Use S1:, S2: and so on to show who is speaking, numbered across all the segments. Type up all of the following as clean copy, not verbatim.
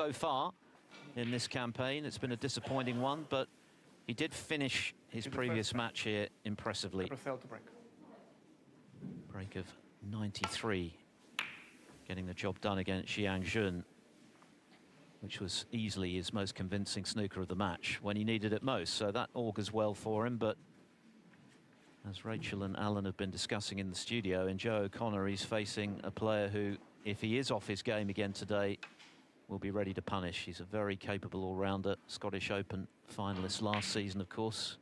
S1: so far in this campaign. It's been a disappointing one, but he did finish his previous match here impressively.
S2: Brecel to break.
S1: Break of 93, getting the job done against Xiang Jun, which was easily his most convincing snooker of the match when he needed it most. So that augurs well for him, but as Rachel and Alan have been discussing in the studio, in Joe O'Connor, he's facing a player who, if he is off his game again today, will be ready to punish. He's a very capable all-rounder, Scottish Open finalist last season, of course.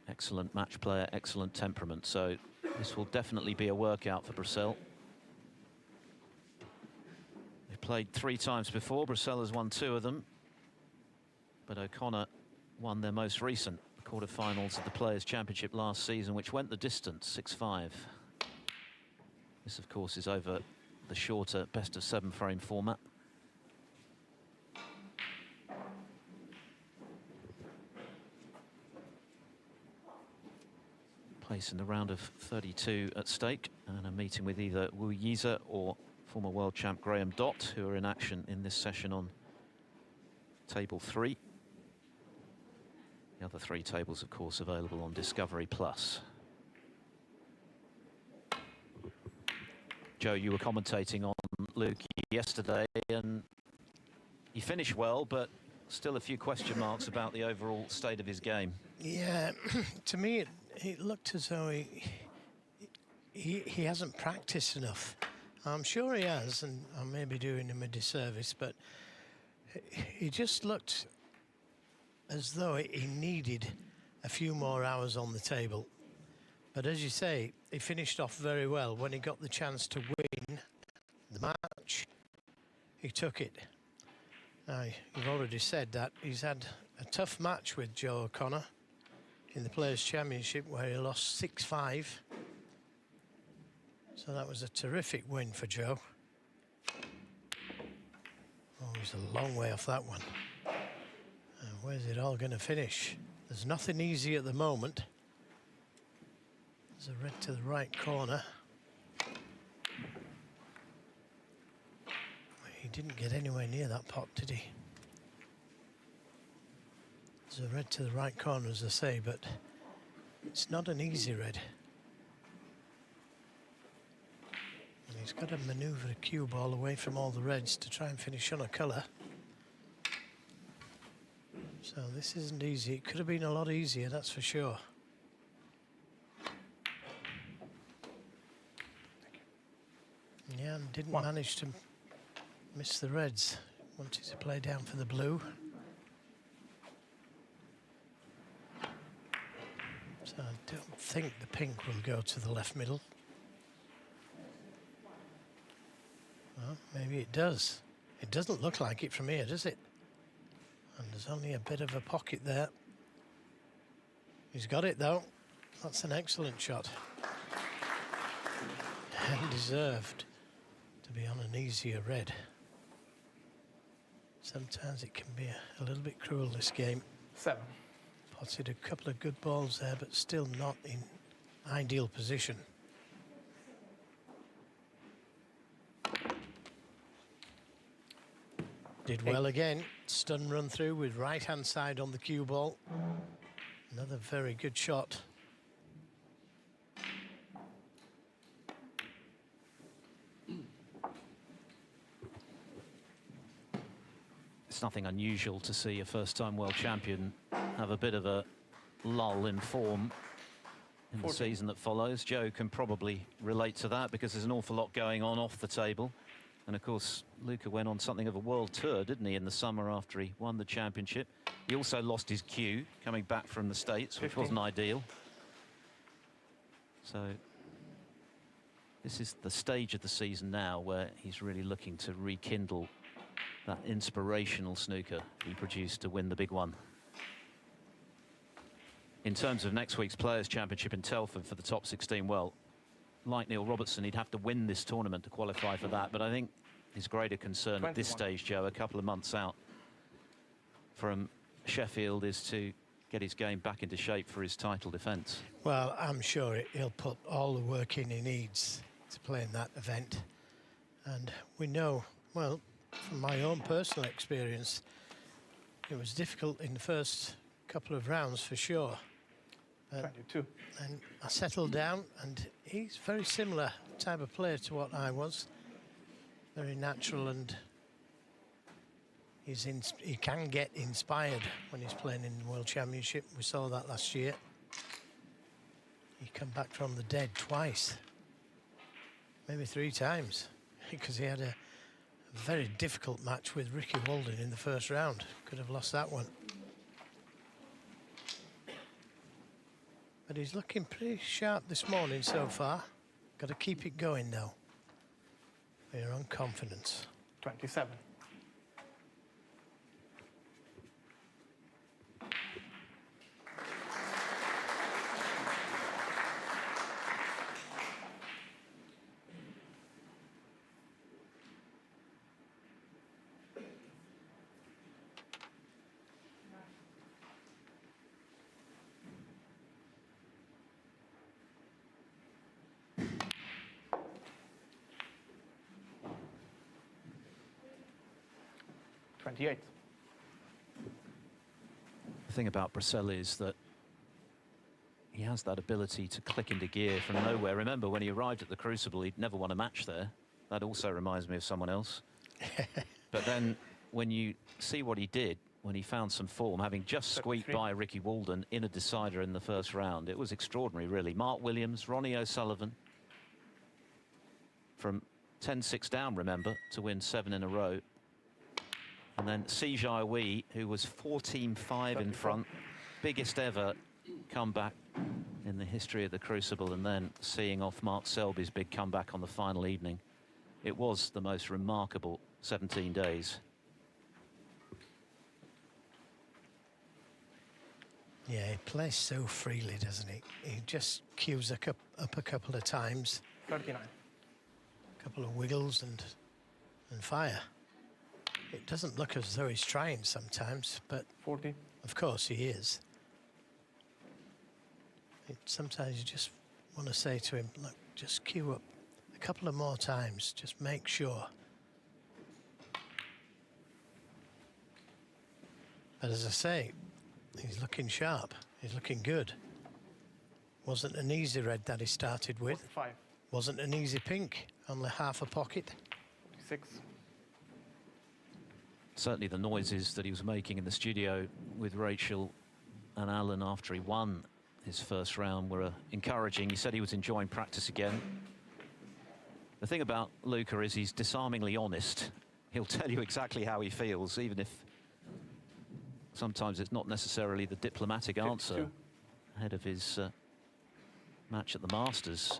S1: Excellent match player, excellent temperament. So this will definitely be a workout for Brecel. They've played 3 times before. Brecel has won 2 of them, but O'Connor won their most recent quarterfinals of the Players' Championship last season, which went the distance, 6-5. This, of course, is over the shorter best-of-7 frame format. Place in the round of 32 at stake, and a meeting with either Wu Yize or former world champ Graham Dott, who are in action in this session on table 3. The other 3 tables, of course, available on Discovery Plus. Joe, you were commentating on Luca yesterday, and he finished well, but still a few question marks about the overall state of his game.
S3: Yeah, to me, it looked as though he hasn't practiced enough. I'm sure he has, and I may be doing him a disservice, but he just looked as though he needed a few more hours on the table. But as you say, he finished off very well. When he got the chance to win the match, he took it. Now, you've already said that he's had a tough match with Joe O'Connor in the Players' Championship, where he lost 6-5. So that was a terrific win for Joe. Oh, he's a long way off that one. Where's it all going to finish? There's nothing easy at the moment. There's a red to the right corner. He didn't get anywhere near that pot, did he? There's a red to the right corner, as I say, but it's not an easy red. And he's got to manoeuvre a cue ball away from all the reds to try and finish on a colour. So this isn't easy. It could have been a lot easier, that's for sure. Yeah, and didn't manage to miss the reds. Wanted to play down for the blue. So I don't think the pink will go to the left middle. Well, maybe it does. It doesn't look like it from here, does it? And there's only a bit of a pocket there. He's got it, though. That's an excellent shot. And deserved to be on an easier red. Sometimes it can be a little bit cruel, this game.
S2: 7.
S3: Potted a couple of good balls there, but still not in ideal position. Did well again. Stun run through with right-hand side on the cue ball. Another very good shot.
S1: It's nothing unusual to see a first-time world champion have a bit of a lull in form in the season that follows. Joe can probably relate to that because there's an awful lot going on off the table. And of course, Luca went on something of a world tour, didn't he, in the summer after he won the championship. He also lost his cue coming back from the States, which wasn't ideal. So this is the stage of the season now where he's really looking to rekindle that inspirational snooker he produced to win the big one. In terms of next week's Players' Championship in Telford for the top 16, well, like Neil Robertson, he'd have to win this tournament to qualify for that. But I think his greater concern at this stage, Joe, a couple of months out from Sheffield, is to get his game back into shape for his title defence.
S3: Well, I'm sure he'll put all the work in he needs to play in that event. And we know, well, from my own personal experience, it was difficult in the first couple of rounds for sure.
S2: 22.
S3: And I settled down, and he's very similar type of player to what I was. Very natural, and he can get inspired when he's playing in the World Championship. We saw that last year. He come back from the dead twice, maybe 3 times, because he had a very difficult match with Ricky Walden in the first round. Could have lost that one. But he's looking pretty sharp this morning so far. Got to keep it going though. We're on confidence.
S2: 27. The
S1: thing about Brecel is that he has that ability to click into gear from nowhere. Remember, when he arrived at the Crucible, he'd never won a match there. That also reminds me of someone else. But then when you see what he did, when he found some form, having just squeaked by Ricky Walden in a decider in the first round, it was extraordinary, really. Mark Williams, Ronnie O'Sullivan, from 10-6 down, remember, to win 7 in a row. And then Si Jiawei, who was 14-5 in front, biggest ever comeback in the history of the Crucible, and then seeing off Mark Selby's big comeback on the final evening. It was the most remarkable 17 days.
S3: Yeah, he plays so freely, doesn't he? He just cues up a couple of times.
S2: 39.
S3: A couple of wiggles and fire. It doesn't look as though he's trying sometimes, but
S2: 40.
S3: Of course he is. Sometimes you just want to say to him, look, just cue up a couple of more times, just make sure. But as I say, he's looking sharp, he's looking good. Wasn't an easy red that he started with.
S2: 45.
S3: Wasn't an easy pink, only half a pocket.
S2: 46.
S1: Certainly the noises that he was making in the studio with Rachel and Alan after he won his first round were encouraging. He said he was enjoying practice again. The thing about Luca is he's disarmingly honest. He'll tell you exactly how he feels, even if sometimes it's not necessarily the diplomatic
S2: 52.
S1: answer ahead of his match at the Masters.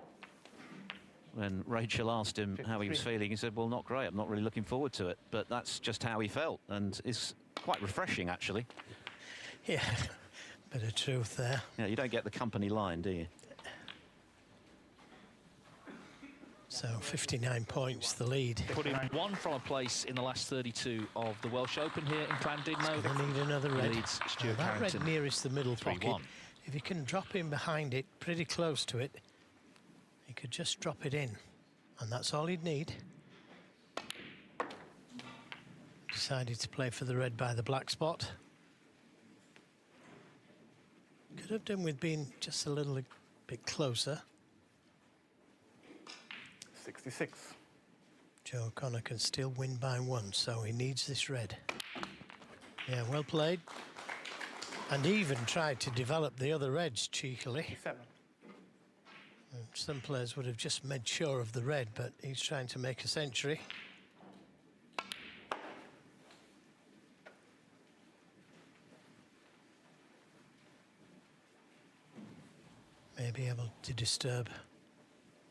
S1: When Rachel asked him
S2: 53.
S1: how he was feeling, he said, well, not great, I'm not really looking forward to it. But that's just how he felt, and it's quite refreshing, actually.
S3: Yeah, bit of truth there.
S1: Yeah, you don't get the company line, do you?
S3: So 59 points, the lead.
S4: Put him one from a place in the last 32 of the Welsh Open here in Llandudno.
S3: Going to need another red.
S4: Leads Stuart
S3: that
S4: Harrington
S3: red nearest the middle
S4: 3-1.
S3: pocket, if you can drop him behind it, pretty close to it, he could just drop it in, and that's all he'd need. Decided to play for the red by the black spot. Could have done with being just a little bit closer.
S2: 66.
S3: Joe O'Connor can still win by 1, so he needs this red. Yeah, well played. And even tried to develop the other reds cheekily.
S2: 7.
S3: Some players would have just made sure of the red, but he's trying to make a century. May be able to disturb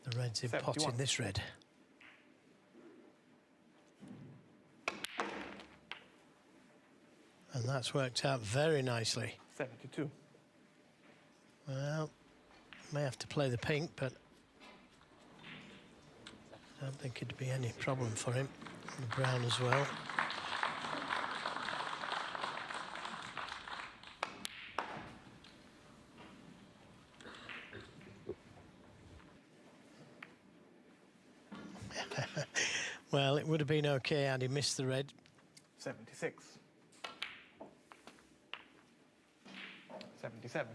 S3: the reds in
S2: 71.
S3: potting this red. And that's worked out very nicely.
S2: 72.
S3: Well, may have to play the pink, but I don't think it'd be any problem for him. The brown as well. Well, it would have been okay had he missed the red.
S2: 76. 77.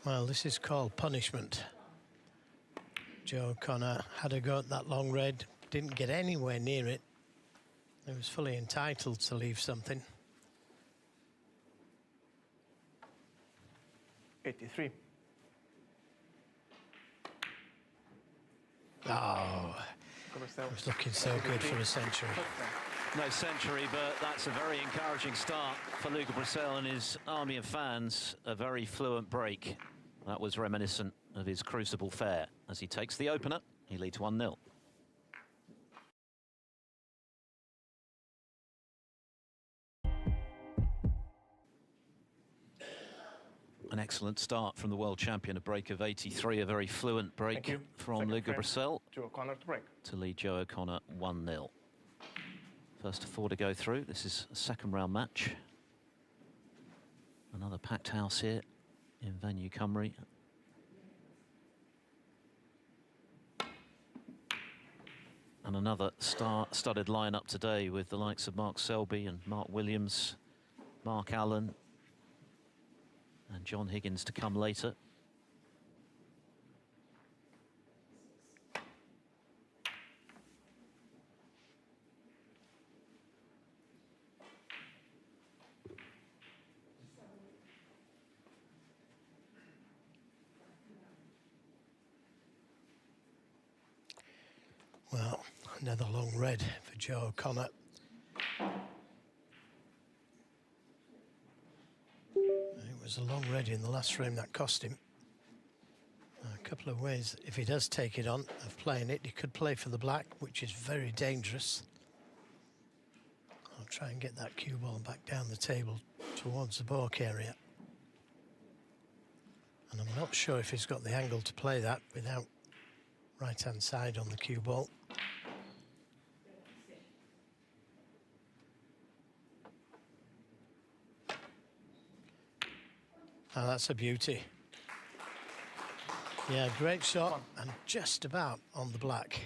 S3: Well, this is called punishment. Joe O'Connor had a go at that long red, didn't get anywhere near it. He was fully entitled to leave something.
S2: 83.
S3: Oh,
S2: Brecel.
S3: it was looking so good for a century.
S1: No century, but that's a very encouraging start for Luca Brecel and his army of fans. A very fluent break. That was reminiscent of his Crucible fare. As he takes the opener, he leads 1-0. An excellent start from the world champion, a break of 83, a very fluent break from
S2: Second
S1: Luca
S2: frame,
S1: Brecel
S2: Joe O'Connor to break.
S1: to lead Joe O'Connor 1-0. First of 4 to go through. This is a second round match. Another packed house here in venue Cymru. And another star-studded lineup today with the likes of Mark Selby and Mark Williams, Mark Allen, and John Higgins to come later.
S3: Well, another long red for Joe O'Connor. It was a long red in the last frame that cost him. A couple of ways, if he does take it on, of playing it, he could play for the black, which is very dangerous. I'll try and get that cue ball back down the table towards the balk area. And I'm not sure if he's got the angle to play that without right-hand side on the cue ball. Oh, that's a beauty. Yeah, great shot and just about on the black.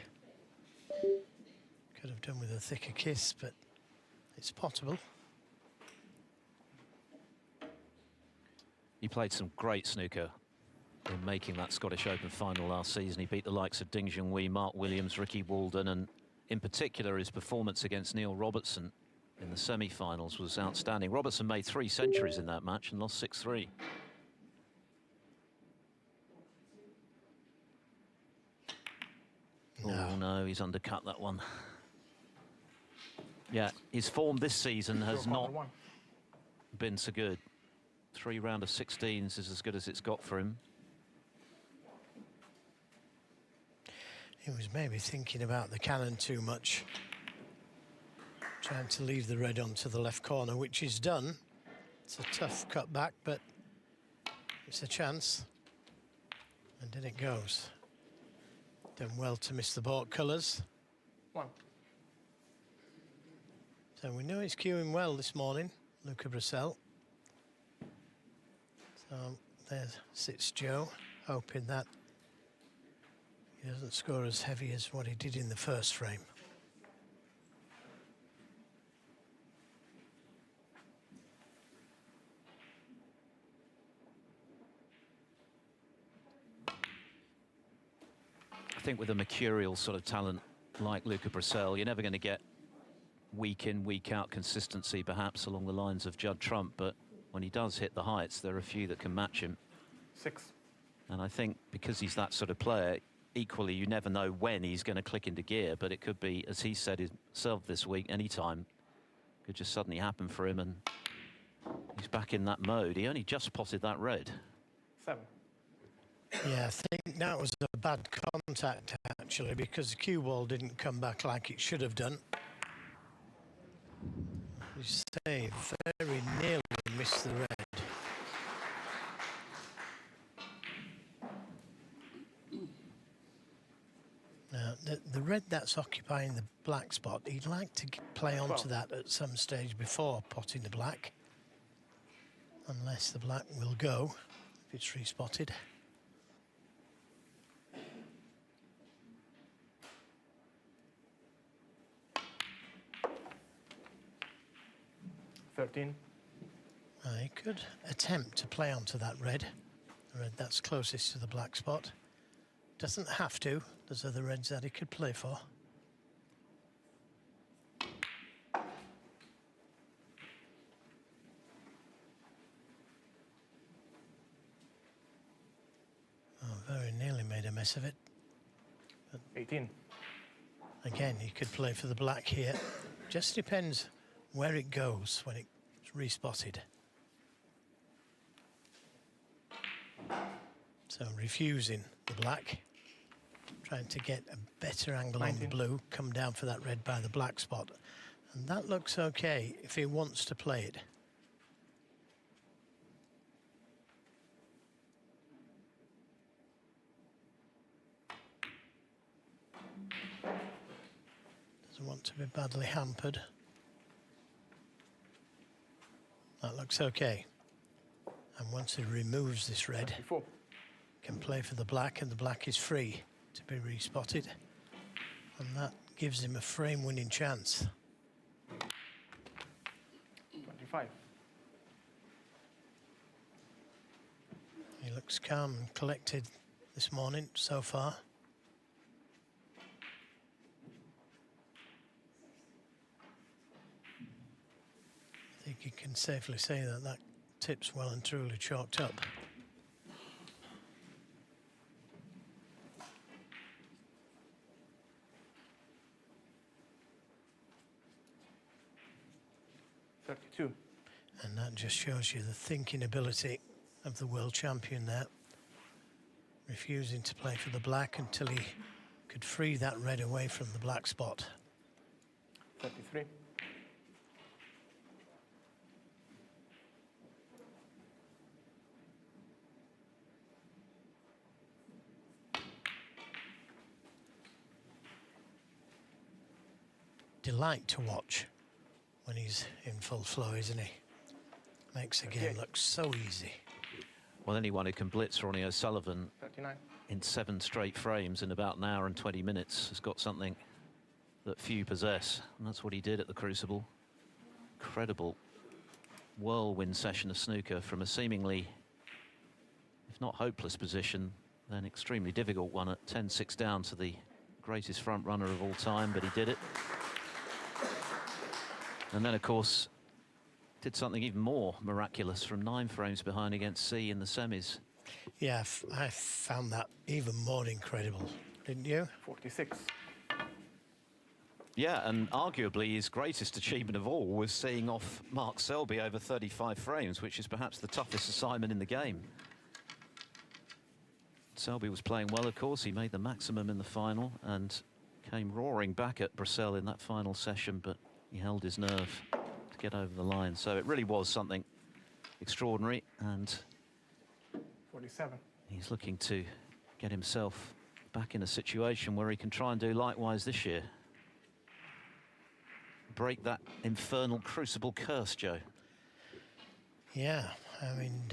S3: Could have done with a thicker kiss, but it's potable.
S1: He played some great snooker in making that Scottish Open final last season. He beat the likes of Ding Junhui, Mark Williams, Ricky Walden, and in particular his performance against Neil Robertson in the semi-finals was outstanding. Robertson made 3 centuries in that match and lost 6-3.
S3: No.
S1: Oh no, he's undercut that one. Yeah, his form this season has not been so good. 3 round of 16s is as good as it's got for him.
S3: He was maybe thinking about the cannon too much. Trying to leave the red onto the left corner, which he's done. It's a tough cut back, but it's a chance. And in it goes. Done well to miss the balk colours.
S2: 1.
S3: So we know he's cueing well this morning, Luca Brecel. So there sits Joe, hoping that he doesn't score as heavy as what he did in the first frame.
S1: I think with a mercurial sort of talent like Luca Brecel, you're never going to get week in, week out consistency, perhaps along the lines of Judd Trump, but when he does hit the heights, there are a few that can match him.
S2: 6.
S1: And I think because he's that sort of player, equally, you never know when he's going to click into gear, but it could be, as he said himself this week, any time could just suddenly happen for him, and he's back in that mode. He only just potted that red.
S2: 7.
S3: Yeah, I think that was a bad contact, actually, because the cue ball didn't come back like it should have done. You say, very nearly missed the red. Now, the red that's occupying the black spot, he'd like to play onto that at some stage before potting the black. Unless the black will go, if it's respotted.
S2: 13.
S3: He could attempt to play onto that red. The red that's closest to the black spot. Doesn't have to. There's other reds that he could play for. Oh, very nearly made a mess of it. But
S2: 18.
S3: again, he could play for the black here. Just depends where it goes when it's respotted. So refusing the black, trying to get a better angle on the
S2: 19.
S3: blue, come down for that red by the black spot. And that looks okay if he wants to play it. Doesn't want to be badly hampered. That looks okay. And once he removes this red,
S2: 34.
S3: can play for the black, and the black is free to be respotted. And that gives him a frame-winning chance.
S2: 25.
S3: He looks calm and collected this morning so far. I think you can safely say that that tip's well and truly chalked up. And that just shows you the thinking ability of the world champion there. Refusing to play for the black until he could free that red away from the black spot.
S2: 33.
S3: Delight to watch when he's in full flow, isn't he? Makes the game look so easy.
S1: Well, anyone who can blitz Ronnie O'Sullivan
S2: 39.
S1: in 7 straight frames in about an hour and 20 minutes has got something that few possess, and that's what he did at the Crucible. Incredible whirlwind session of snooker from a seemingly, if not hopeless position, then extremely difficult one at 10-6 down to the greatest front runner of all time, but he did it. And then, of course, did something even more miraculous from 9 frames behind against C in the semis.
S3: Yeah, I found that even more incredible, didn't you?
S2: 46.
S1: Yeah, and arguably his greatest achievement of all was seeing off Mark Selby over 35 frames, which is perhaps the toughest assignment in the game. Selby was playing well, of course. He made the maximum in the final and came roaring back at Brecel in that final session, but he held his nerve to get over the line. So it really was something extraordinary, and
S2: 47.
S1: he's looking to get himself back in a situation where he can try and do likewise this year. Break that infernal Crucible curse, Joe.
S3: Yeah, I mean,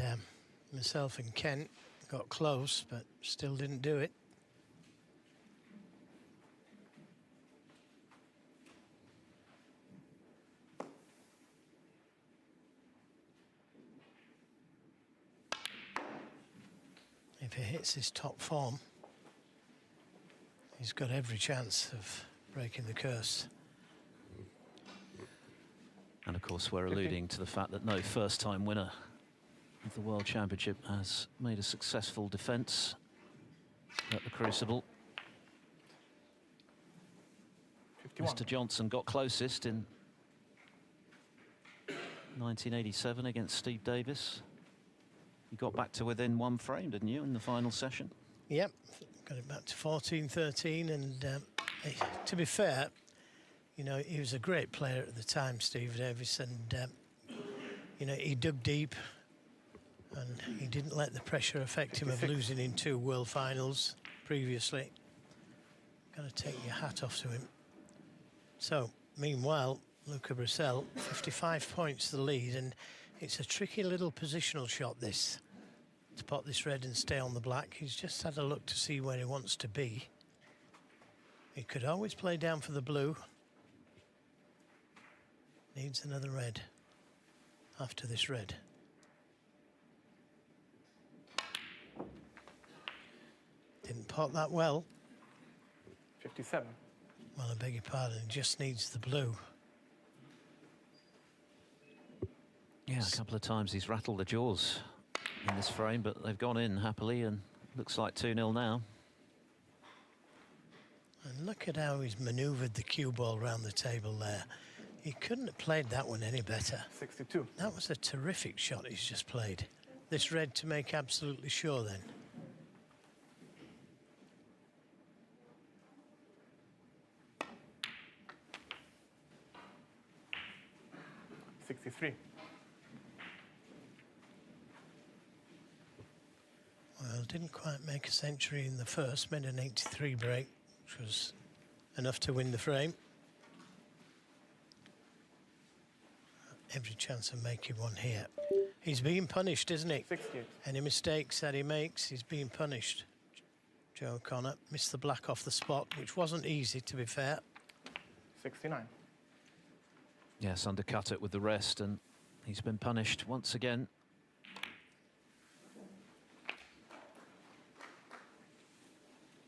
S3: myself and Kent got close, but still didn't do it. If he hits his top form, he's got every chance of breaking the curse.
S1: And of course, we're alluding to the fact that no first-time winner of the World Championship has made a successful defence at the Crucible.
S2: 51.
S1: Mr. Johnson got closest in 1987 against Steve Davis. You got back to within 1 frame, didn't you, in the final session?
S3: Yep, got it back to 14-13, and to be fair, you know, he was a great player at the time, Steve Davis, and you know, he dug deep, and he didn't let the pressure affect him of
S2: 56.
S3: losing in 2 world finals previously. Got to take your hat off to him. So, meanwhile, Luca Brecel, 55 points the lead, and it's a tricky little positional shot, this, to pot this red and stay on the black. He's just had a look to see where he wants to be. He could always play down for the blue. Needs another red. after this red. Didn't pot that well.
S2: 57.
S3: Well, I beg your pardon, it just needs the blue.
S1: Yeah, a couple of times he's rattled the jaws in this frame, but they've gone in happily, and looks like 2-0 now.
S3: And look at how he's manoeuvred the cue ball around the table there. He couldn't have played that one any better.
S2: 62.
S3: That was a terrific shot he's just played. This red to make absolutely sure then.
S2: 63.
S3: Well, didn't quite make a century in the first, made an 83 break, which was enough to win the frame. Every chance of making one here. He's being punished, isn't he?
S2: 68.
S3: Any mistakes that he makes, he's being punished. Joe O'Connor missed the black off the spot, which wasn't easy, to be fair.
S2: 69.
S1: Yes, undercut it with the rest, and he's been punished once again.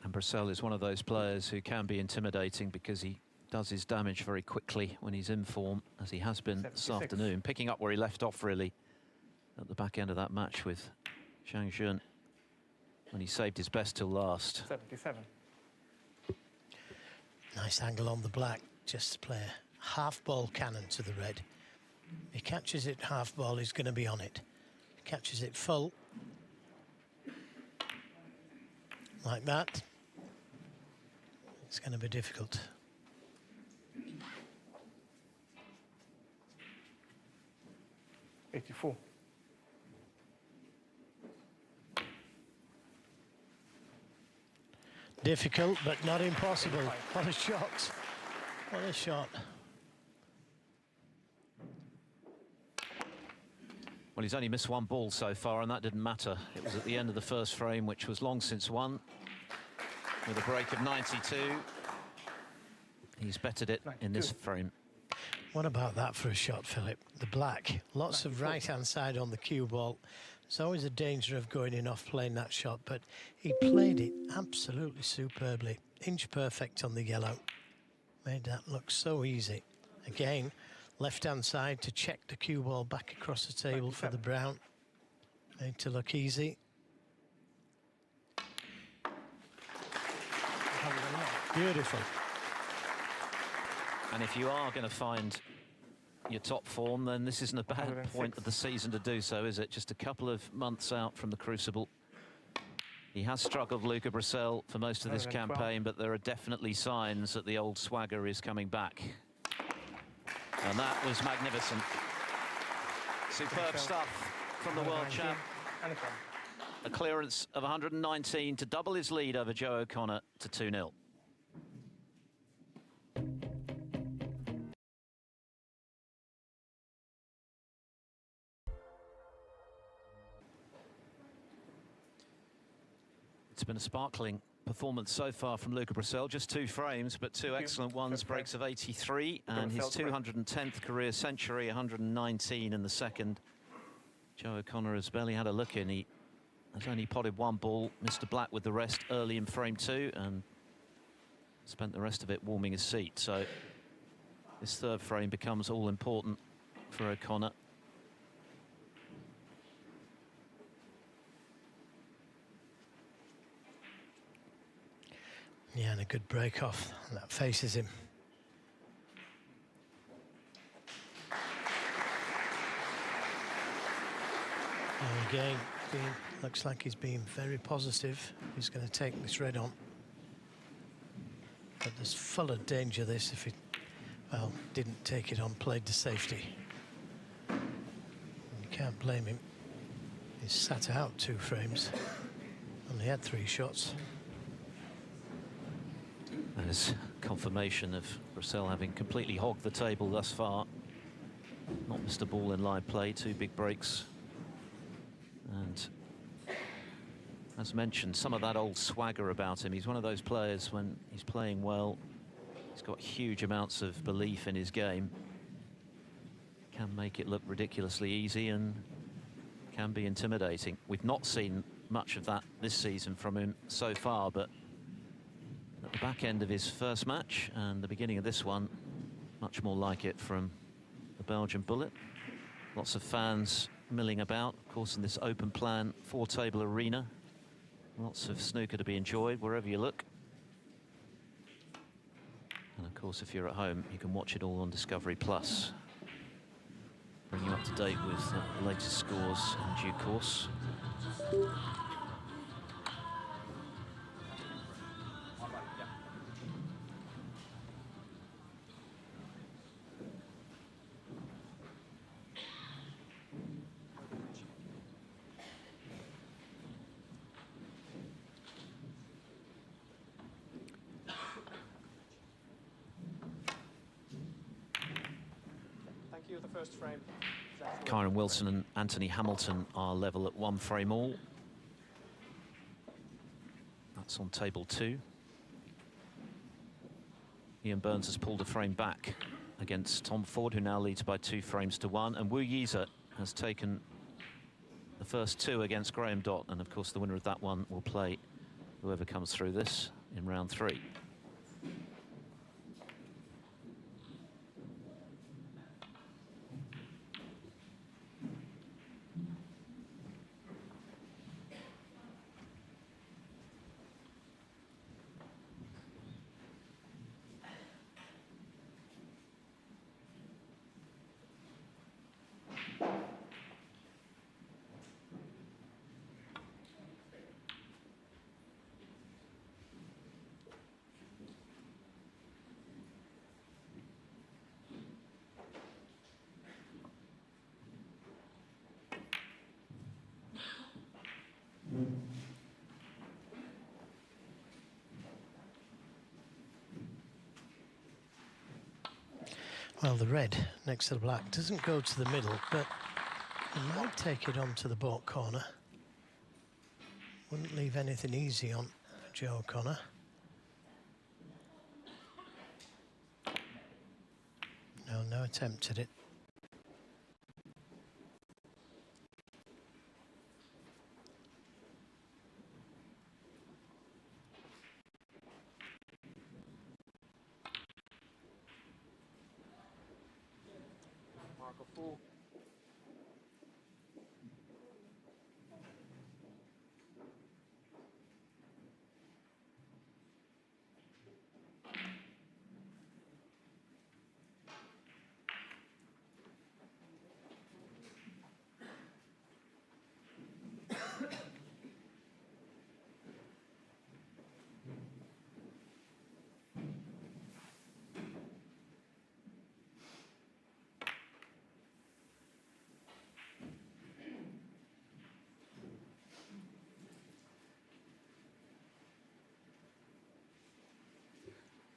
S1: And Brecel is one of those players who can be intimidating because he does his damage very quickly when he's in form, as he has been
S2: 76.
S1: this afternoon, picking up where he left off really at the back end of that match with Zhang Jun, when he saved his best till last.
S2: 77.
S3: Nice angle on the black, just to play a half ball cannon to the red. He catches it half ball, he's going to be on it. He catches it full, like that, it's going to be difficult.
S2: '84.
S3: Difficult, but not impossible. What a shot. What a shot.
S1: Well, he's only missed one ball so far, and that didn't matter. It was at the end of the first frame, which was long since won, with a break of 92. He's bettered it in this frame.
S3: What about that for a shot, Philip? The black, lots of right-hand side on the cue ball. There's always a danger of going in off playing that shot, but he played it absolutely superbly. Inch perfect on the yellow. Made that look so easy. Again, left-hand side to check the cue ball back across the table for the brown. Made to look easy. Beautiful.
S1: And if you are going to find your top form, then this isn't a bad
S2: 106.
S1: point of the season to do so, is it? Just a couple of months out from the crucible. He has struggled, Luca Brecel, for most of this
S2: 112.
S1: campaign, but there are definitely signs that the old swagger is coming back. And that was magnificent. Superb stuff from the world champ. A clearance of 119 to double his lead over Joe O'Connor to 2-0. It's been a sparkling performance so far from Luca Brecel. Just 2 frames, but 2 excellent ones. Breaks of 83 and his 210th career century, 119 in the second. Joe O'Connor has barely had a look in. He has only potted 1 ball, Mr. Black with the rest early in frame 2, and spent the rest of it warming his seat. So this third frame becomes all important for O'Connor.
S3: Yeah, and a good break off. That faces him. And again, looks like he's being very positive. He's going to take this red on. But there's full of danger this if he, well, didn't take it on, played the safety. You can't blame him. He's sat out 2 frames. Only had 3 shots.
S1: There's confirmation of Brecel having completely hogged the table thus far. Not missed a ball in live play, 2 big breaks. And as mentioned, some of that old swagger about him. He's one of those players, when he's playing well, he's got huge amounts of belief in his game. can make it look ridiculously easy and can be intimidating. We've not seen much of that this season from him so far, but at the back end of his first match and the beginning of this one, much more like it from the Belgian Bullet. Lots of fans milling about, of course, in this open plan 4-table arena. Lots of snooker to be enjoyed wherever you look. And of course, if you're at home, you can watch it all on Discovery Plus. Bring you up to date with the latest scores in due course.
S2: The first frame.
S1: Kyron Wilson and Anthony Hamilton are level at 1 frame all. That's on table 2. Ian Burns has pulled a frame back against Tom Ford, who now leads by 2 frames to 1. And Wu Yize has taken the first 2 against Graham Dott. And of course, the winner of that one will play whoever comes through this in round 3.
S3: Well, the red next to the black doesn't go to the middle, but it might take it on to the baulk corner. Wouldn't leave anything easy on Joe O'Connor. No attempt at it.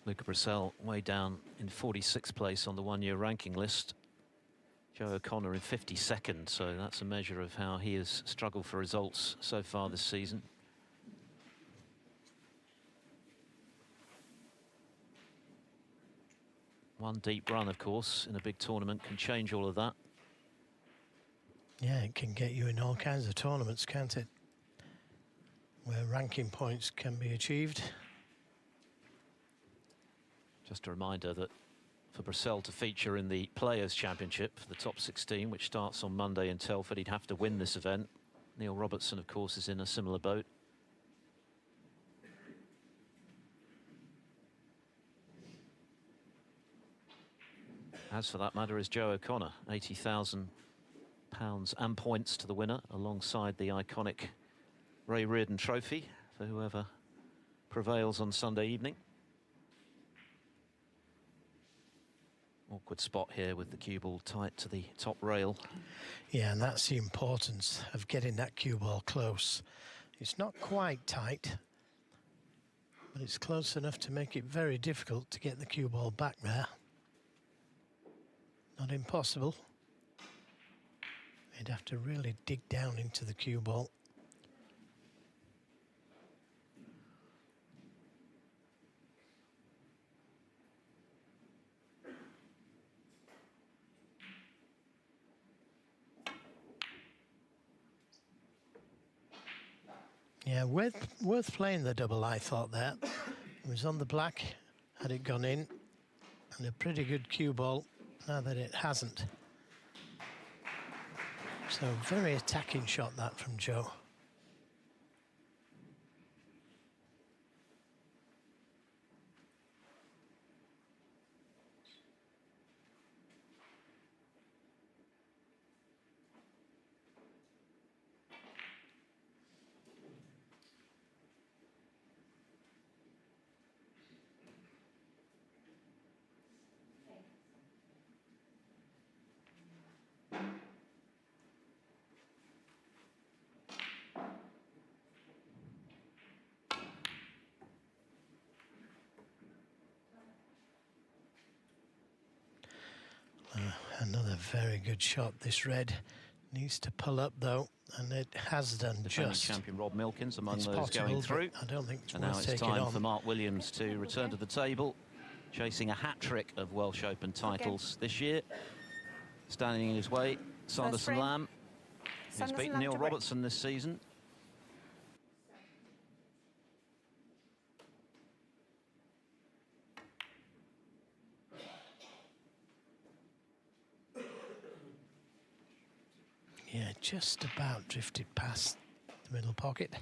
S1: Luca Brecel way down in 46th place on the one-year ranking list. Joe O'Connor in 52nd, so that's a measure of how he has struggled for results so far this season. One deep run, of course, in a big tournament can change all of that.
S3: Yeah, it can get you in all kinds of tournaments, can't it? Where ranking points can be achieved.
S1: Just a reminder that for Brecel to feature in the Players' Championship for the top 16, which starts on Monday in Telford, he'd have to win this event. Neil Robertson, of course, is in a similar boat. As for that matter is Joe O'Connor, £80,000 and points to the winner, alongside the iconic Ray Reardon Trophy for whoever prevails on Sunday evening. Awkward spot here with the cue ball tight to the top rail.
S3: Yeah, and that's the importance of getting that cue ball close. It's not quite tight, but it's close enough to make it very difficult to get the cue ball back there. Not impossible. You'd have to really dig down into the cue ball. Yeah, worth playing the double, I thought there. It was on the black, had it gone in, and a pretty good cue ball, now that it hasn't. So, very attacking shot that from Joe. Another very good shot. This red needs to pull up though, and it has done.
S1: Defending
S3: Just
S1: champion Rob Milkins among
S3: it's
S1: those
S3: possible,
S1: going through.
S3: I don't think it's
S1: And now
S3: worth
S1: it's
S3: taking
S1: time
S3: on.
S1: for Mark Williams to return to the table, chasing a hat-trick of Welsh Open titles this year. Standing in his way, Sanderson Lamb, who's beaten Neil Robertson this season.
S3: Yeah, just about drifted past the middle pocket.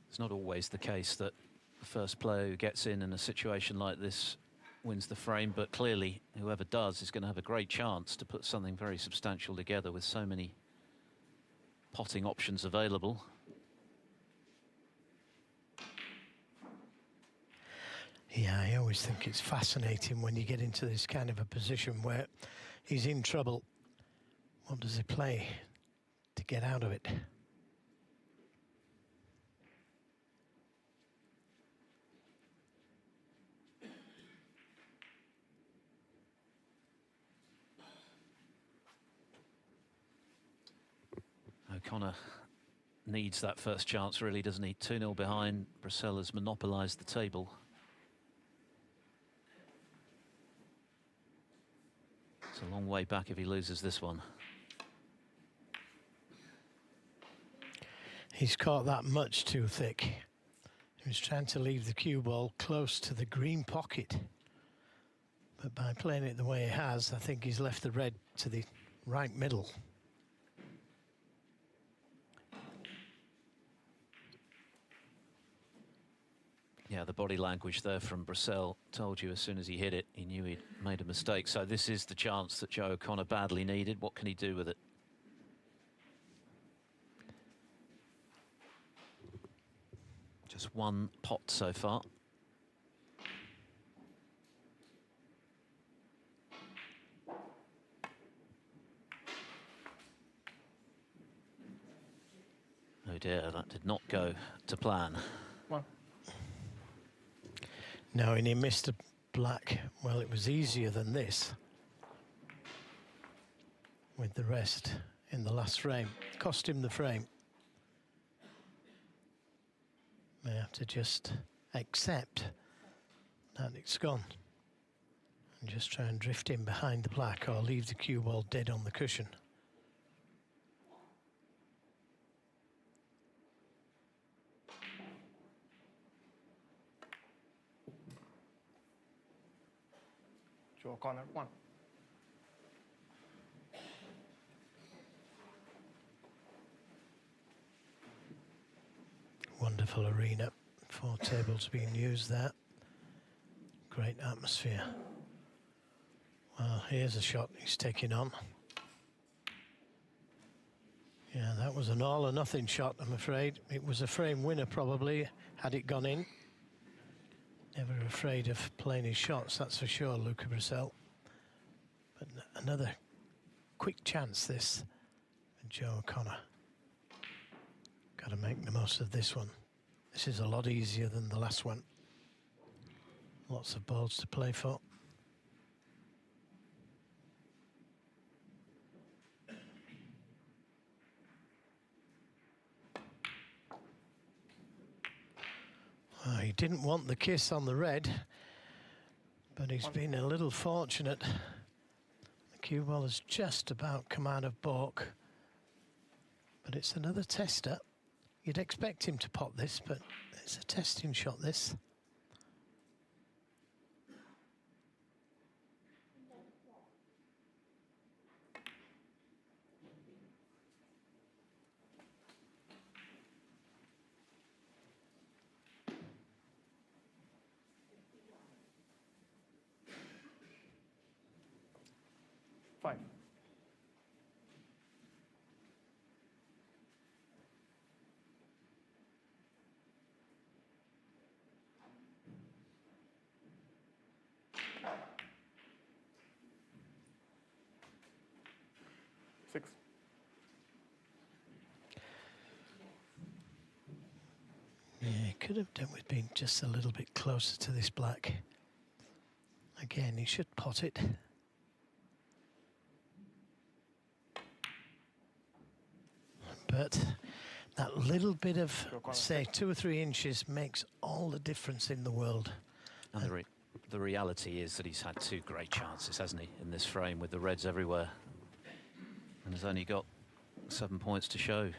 S1: It's not always the case that the first player who gets in a situation like this wins the frame, but clearly whoever does is going to have a great chance to put something very substantial together with so many potting options available.
S3: Yeah, I always think it's fascinating when you get into this kind of a position where he's in trouble. What does he play to get out of it?
S1: O'Connor needs that first chance, really, doesn't he? 2-0 behind. Brecel has monopolised the table. It's a long way back if he loses this one.
S3: He's caught that much too thick. He was trying to leave the cue ball close to the green pocket. But by playing it the way he has, I think he's left the red to the right middle.
S1: Yeah, the body language there from Brecel told you as soon as he hit it, he knew he'd made a mistake. So this is the chance that Joe O'Connor badly needed. What can he do with it? Just one pot so far. Oh dear, that did not go to plan.
S2: One.
S3: No, and he missed a black. Well, it was easier than this with the rest in the last frame. Cost him the frame. May have to just accept that it's gone and just try and drift in behind the black or leave the cue ball dead on the cushion.
S2: Joe O'Connor, 1.
S3: Wonderful arena. 4 tables being used there. Great atmosphere. Well, here's a shot he's taking on. Yeah, that was an all or nothing shot, I'm afraid. It was a frame winner probably, had it gone in. Never afraid of playing his shots, that's for sure, Luca Brecel. But another quick chance, this, for Joe O'Connor. Got to make the most of this one. This is a lot easier than the last one. Lots of balls to play for. he didn't want the kiss on the red, but he's been a little fortunate. The cue ball has just about come out of balk, but it's another tester. You'd expect him to pop this, but it's a testing shot, this.
S2: Five. Six.
S3: Yeah, he could have done with being just a little bit closer to this black. Again, he should pot it. But that little bit of, say, 2 or 3 inches makes all the difference in the world.
S1: And the reality is that he's had 2 great chances, hasn't he, in this frame with the reds everywhere. And has only got 7 points to show.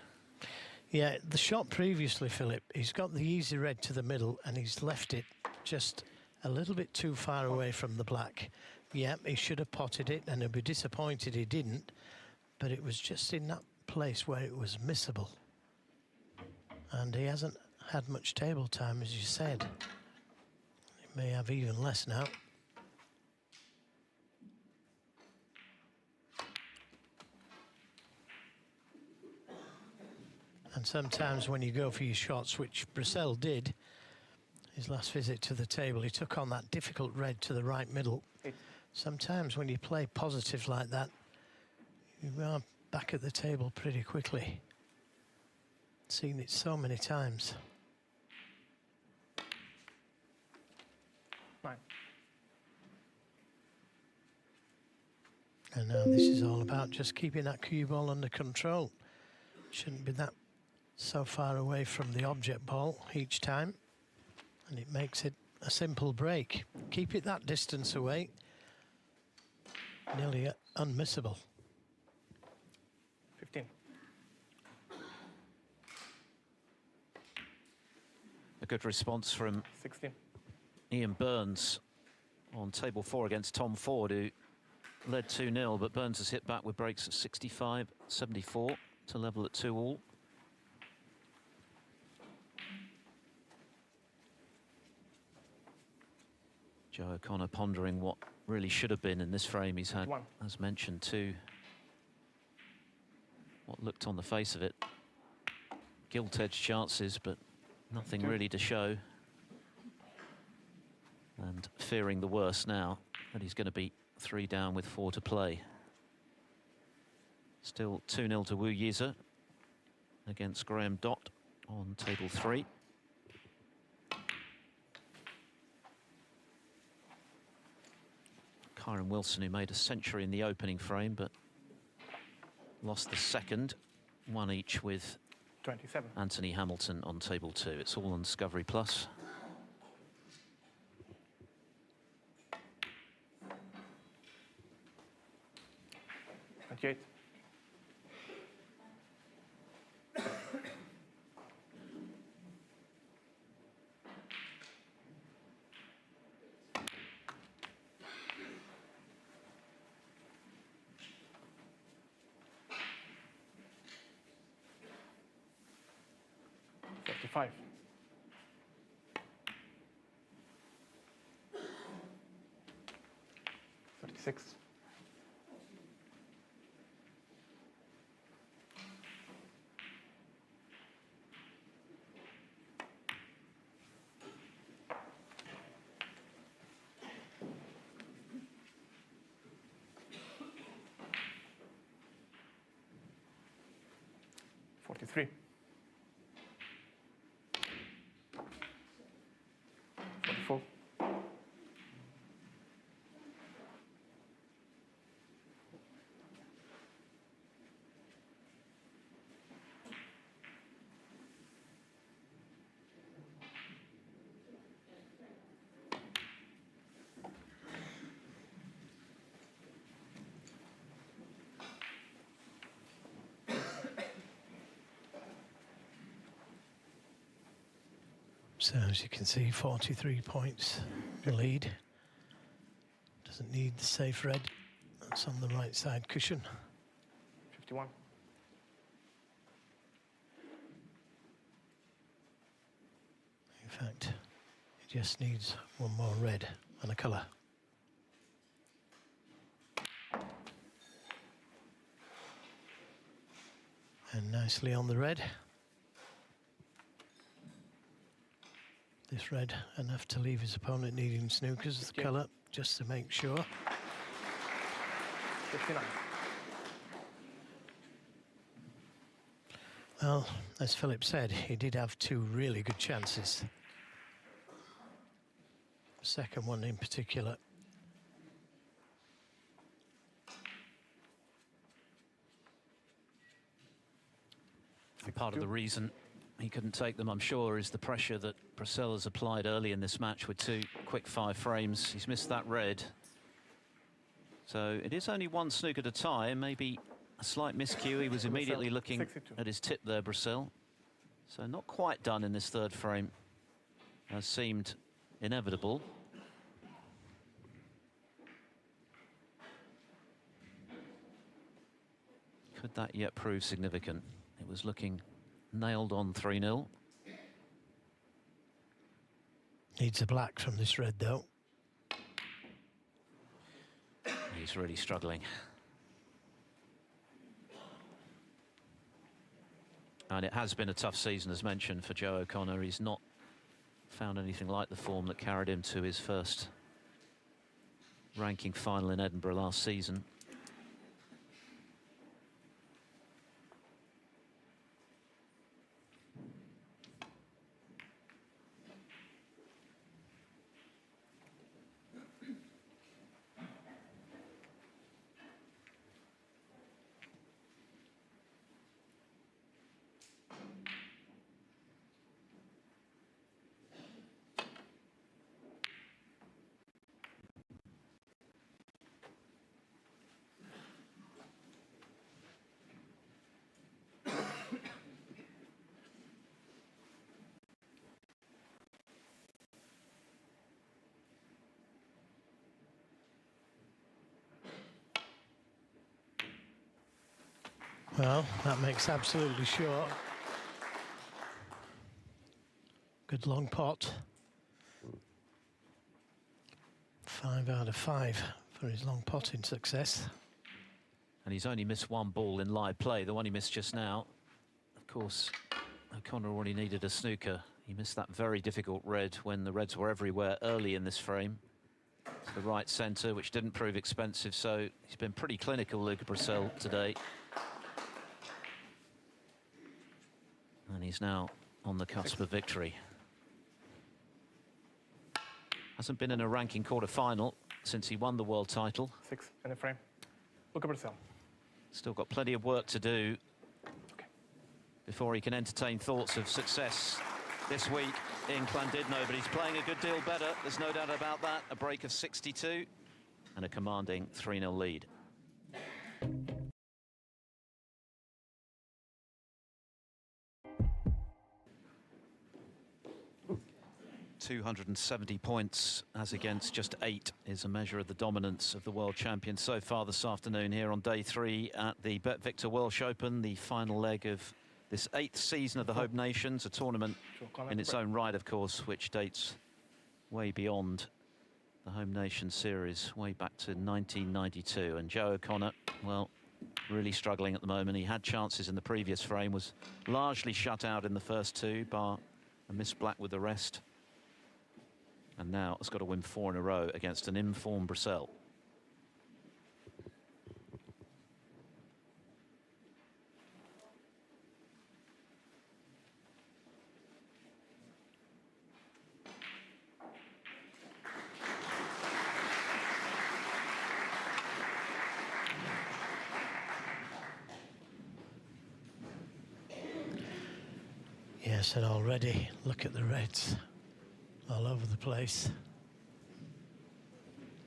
S3: Yeah, the shot previously, Philip, he's got the easy red to the middle and he's left it just a little bit too far away from the black. Yeah, he should have potted it and he'll be disappointed he didn't, but it was just in that place where it was missable. And he hasn't had much table time, as you said. He may have even less now. And sometimes when you go for your shots, which Brecel did, his last visit to the table, he took on that difficult red to the right middle. Sometimes when you play positive like that, you are back at the table pretty quickly. Seen it so many times.
S2: 9.
S3: And now this is all about just keeping that cue ball under control. Shouldn't be that so far away from the object ball each time. And it makes it a simple break. Keep it that distance away. Nearly unmissable.
S2: 15.
S1: A good response from
S2: 16.
S1: Ian Burns on table 4 against Tom Ford, who led 2-0, but Burns has hit back with breaks at 65-74 to level at 2-all. Joe O'Connor pondering what really should have been in this frame. He's had, as mentioned, 2 what looked on the face of it gilt-edged chances, but nothing really to show. And fearing the worst now, that he's going to be 3 down with 4 to play. Still 2-0 to Wu Yiza against Graham Dott on table 3. Kyron Wilson, who made a century in the opening frame, but lost the second, 1 each with
S2: 27.
S1: Anthony Hamilton on table 2. It's all on Discovery Plus.
S2: Okay. 55. 36. 43. 44. 45.
S3: So as you can see, 43 points the lead. Doesn't need the safe red. That's on the right side cushion.
S2: 51.
S3: In fact, it just needs one more red and a colour. And nicely on the red. This red enough to leave his opponent needing snookers, the colour, just to make sure.
S2: 59.
S3: Well, as Philip said, he did have two really good chances. The second one in particular.
S1: And part of the reason he couldn't take them, I'm sure, is the pressure that Brecel has applied early in this match with two quick 5 frames. He's missed that red. So it is only one snooker at a time, maybe a slight miscue. He was immediately looking
S2: 62.
S1: at his tip there, Brecel. So not quite done in this third frame, as seemed inevitable. Could that yet prove significant? It was looking nailed on 3-0.
S3: Needs a black from this red, though.
S1: He's really struggling. And it has been a tough season, as mentioned, for Joe O'Connor. He's not found anything like the form that carried him to his first ranking final in Edinburgh last season.
S3: Well, that makes absolutely sure. Good long pot. 5 out of 5 for his long potting success.
S1: And he's only missed one ball in live play, the one he missed just now. Of course, O'Connor already needed a snooker. He missed that very difficult red when the reds were everywhere early in this frame. To the right centre, which didn't prove expensive, so he's been pretty clinical, Luca Brecel, today. And he's now on the cusp of victory. Hasn't been in a ranking quarter-final since he won the world title.
S2: 6 in the frame. Luca Brecel.
S1: Still got plenty of work to do before he can entertain thoughts of success this week in Llandudno, but he's playing a good deal better. There's no doubt about that. A break of 62 and a commanding 3-0 lead. 270 points as against just 8 is a measure of the dominance of the world champion so far this afternoon here on day 3 at the Bet Victor Welsh Open, the final leg of this 8th season of the Home Nations, a tournament in its own right, of course, which dates way beyond the Home Nations series, way back to 1992. And Joe O'Connor, well, really struggling at the moment. He had chances in the previous frame, was largely shut out in the first 2, bar a miss black with the rest. And now has got to win 4 in a row against an informed Brecel.
S3: Yes, and already look at the reds all over the place.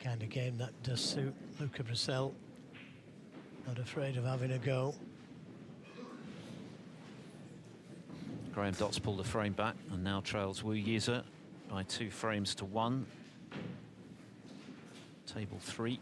S3: Kind of game that does suit Luca Brecel. Not afraid of having a go.
S1: Graham Dott's pulled the frame back and now trails Wu Yize by 2 frames to 1. Table 3.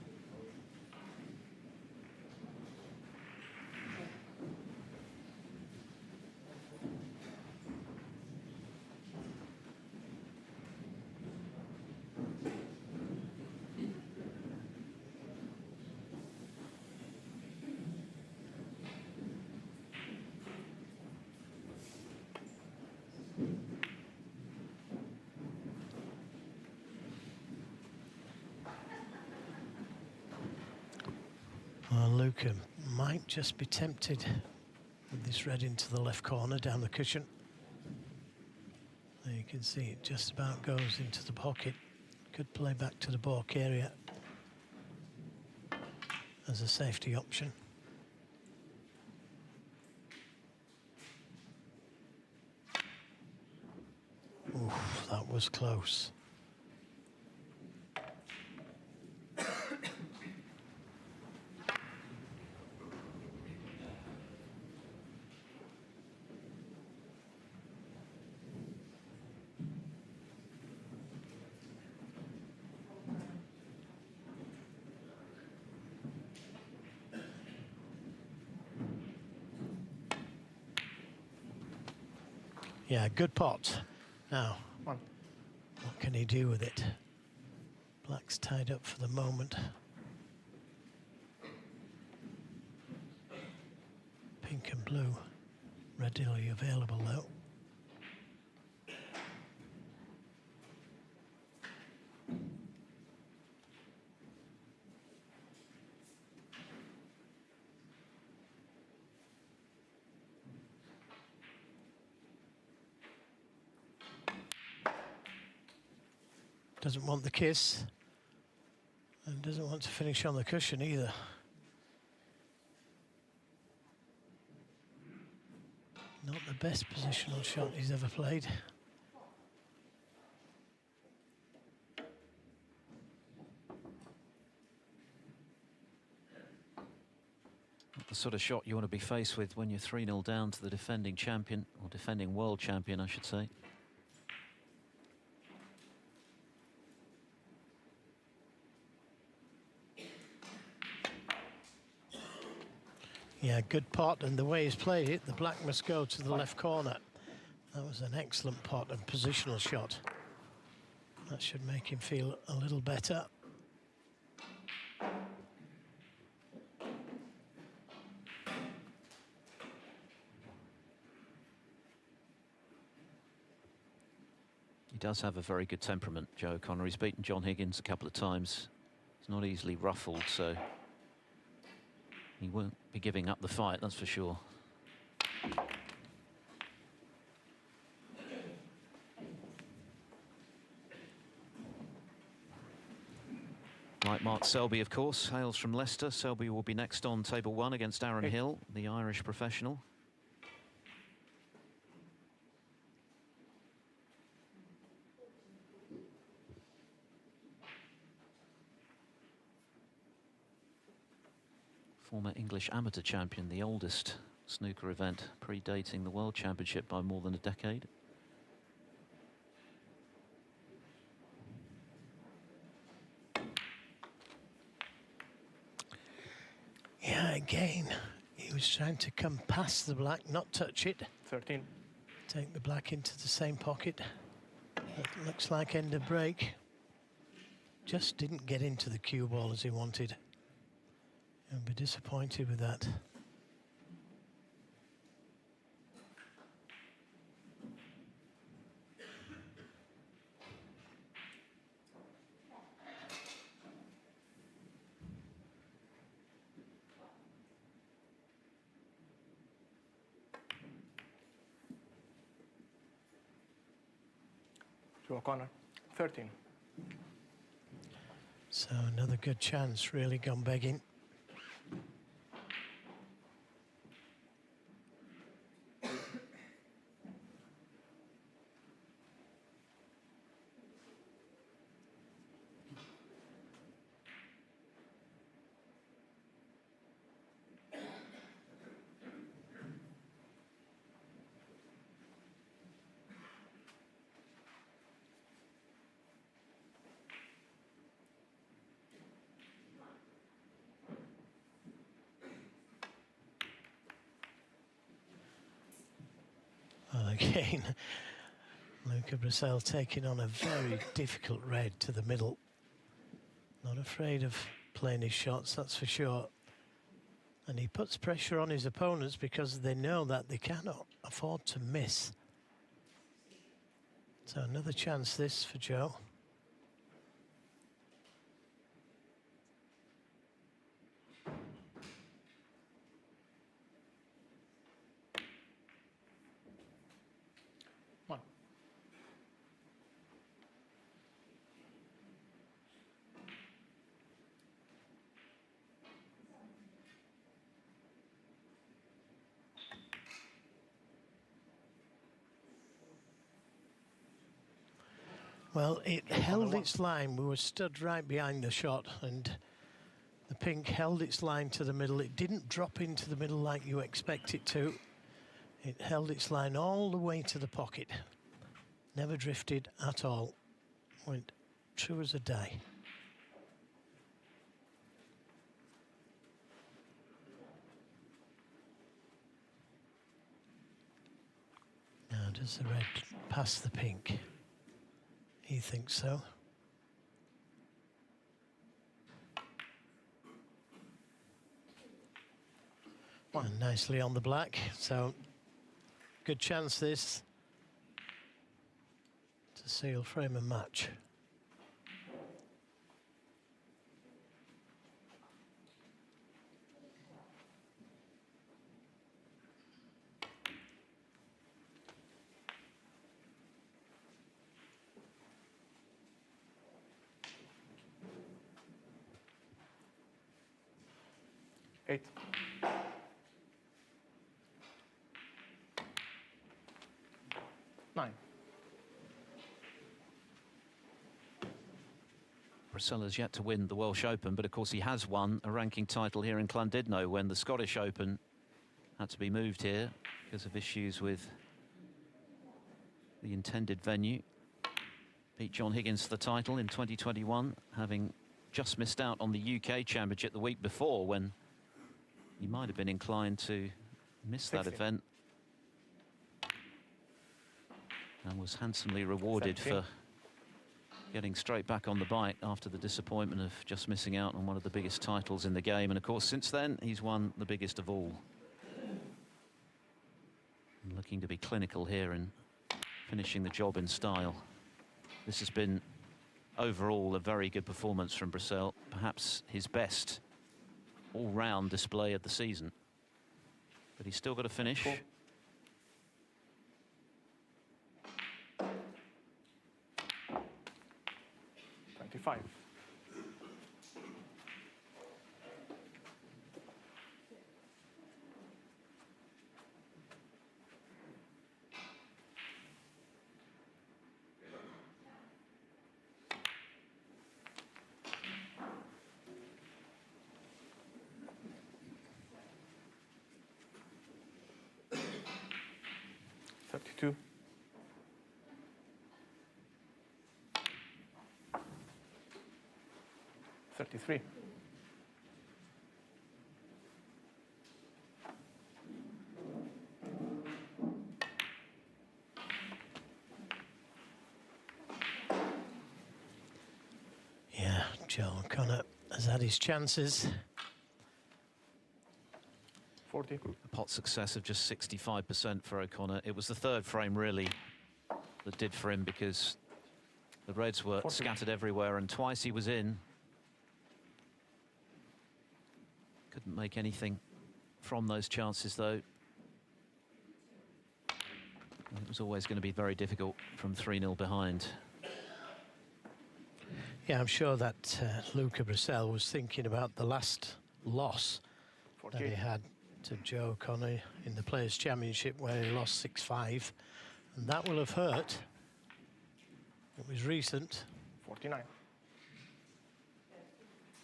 S3: Well, Luca might just be tempted with this red into the left corner down the cushion. There you can see it just about goes into the pocket. Could play back to the balk area as a safety option. Oof, that was close. Yeah, good pot. Now,
S2: 1.
S3: what can he do with it? Black's tied up for the moment. Pink and blue readily available though. Doesn't want the kiss and doesn't want to finish on the cushion either. Not the best positional shot he's ever played.
S1: Not the sort of shot you want to be faced with when you're 3-0 down to the defending champion, or defending world champion, I should say.
S3: Yeah, good pot, and the way he's played it, the black must go to the left corner. That was an excellent pot and positional shot. That should make him feel a little better.
S1: He does have a very good temperament, Joe O'Connor. He's beaten John Higgins a couple of times. He's not easily ruffled, so he won't be giving up the fight, that's for sure. Like Mark Selby, of course, hails from Leicester. Selby will be next on table 1 against Aaron Hill, the Irish professional. Former English amateur champion, the oldest snooker event, predating the World Championship by more than a decade.
S3: Yeah, again, he was trying to come past the black, not touch it.
S2: 13.
S3: Take the black into the same pocket. That looks like end of break. Just didn't get into the cue ball as he wanted. He'll be disappointed with that.
S2: To O'Connor. 13.
S3: So another good chance, really gone begging. again. Luca Brecel taking on a very difficult red to the middle. Not afraid of playing his shots, that's for sure. And he puts pressure on his opponents because they know that they cannot afford to miss. So another chance this for Joe.
S2: One.
S3: Well, it held its line. We were stood right behind the shot, and the pink held its line to the middle. It didn't drop into the middle like you expect it to. It held its line all the way to the pocket. Never drifted at all. Went true as a die. Now, does the red pass the pink? He thinks so. And nicely on the black, so good chance this to seal frame and match.
S2: Eight. Nine.
S1: Brecel has yet to win the Welsh Open, but of course he has won a ranking title here in Llandudno when the Scottish Open had to be moved here because of issues with the intended venue. Beat John Higgins for the title in 2021, having just missed out on the UK Championship the week before when he might have been inclined to miss that event. And was handsomely rewarded
S2: 17.
S1: for getting straight back on the bike after the disappointment of just missing out on one of the biggest titles in the game. And of course, since then, he's won the biggest of all. And looking to be clinical here and finishing the job in style. This has been overall a very good performance from Brecel, perhaps his best all-round display of the season. But he's still got to finish.
S2: Cool. Five. Two. 33.
S3: Yeah, Joe O'Connor has had his chances.
S2: 40.
S1: A pot success of just 65% for O'Connor. It was the third frame really that did for him because the reds were
S2: 40.
S1: scattered everywhere and twice he was in. Couldn't make anything from those chances though. It was always going to be very difficult from 3-0 behind.
S3: Yeah, I'm sure that Luca Brecel was thinking about the last loss
S2: 48.
S3: that he had to Joe O'Connor in the Players' Championship where he lost 6-5. And that will have hurt. It was recent.
S2: 49.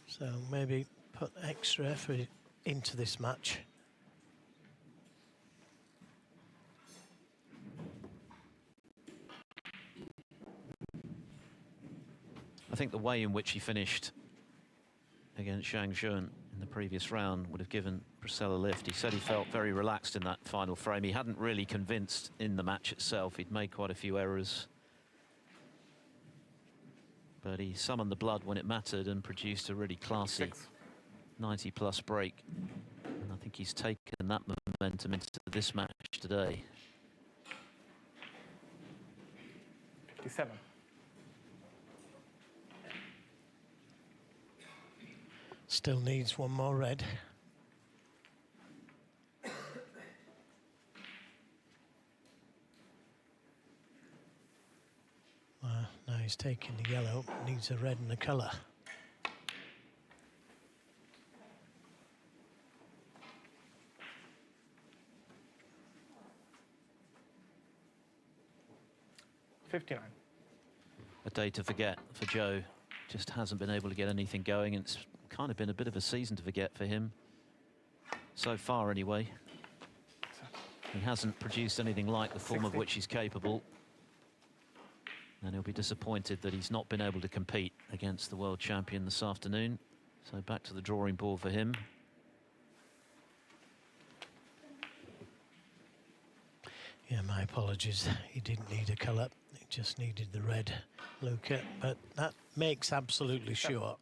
S3: So maybe put extra effort into this match.
S1: I think the way in which he finished against Zhang Jun in the previous round would have given Brecel a lift. He said he felt very relaxed in that final frame. He hadn't really convinced in the match itself. He'd made quite a few errors. But he summoned the blood when it mattered and produced a really classy 90-plus break. And I think he's taken that momentum into this match today.
S2: 57.
S3: Still needs one more red. Now he's taking the yellow, needs a red and a colour.
S2: $59.
S1: A day to forget for Joe. Just hasn't been able to get anything going, and it's kind of been a bit of a season to forget for him. So far, anyway. He hasn't produced anything like the form
S2: 60.
S1: of which he's capable. And he'll be disappointed that he's not been able to compete against the world champion this afternoon. So back to the drawing board for him.
S3: Yeah, my apologies. He didn't need a colour. He just needed the red, Luca. But that makes absolutely sure.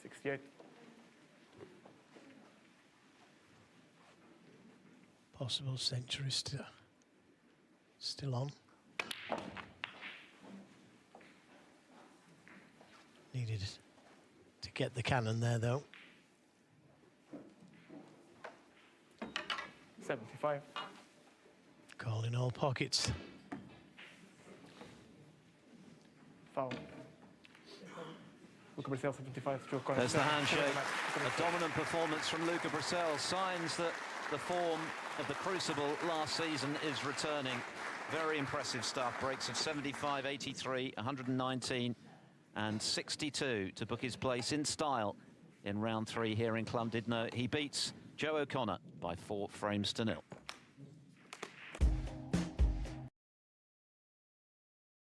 S2: 68.
S3: Possible century still on. Needed to get the cannon there, though.
S2: 75.
S3: Calling all pockets.
S2: Foul. Luca Brecel, 75 to OConnor.
S1: There's the handshake. A dominant performance from Luca Brecel. Signs that the form of the Crucible last season is returning. Very impressive stuff. Breaks of 75, 83, 119 and 62 to book his place in style in round 3 here in Llandudno. He beats Joe O'Connor by 4 frames to 0.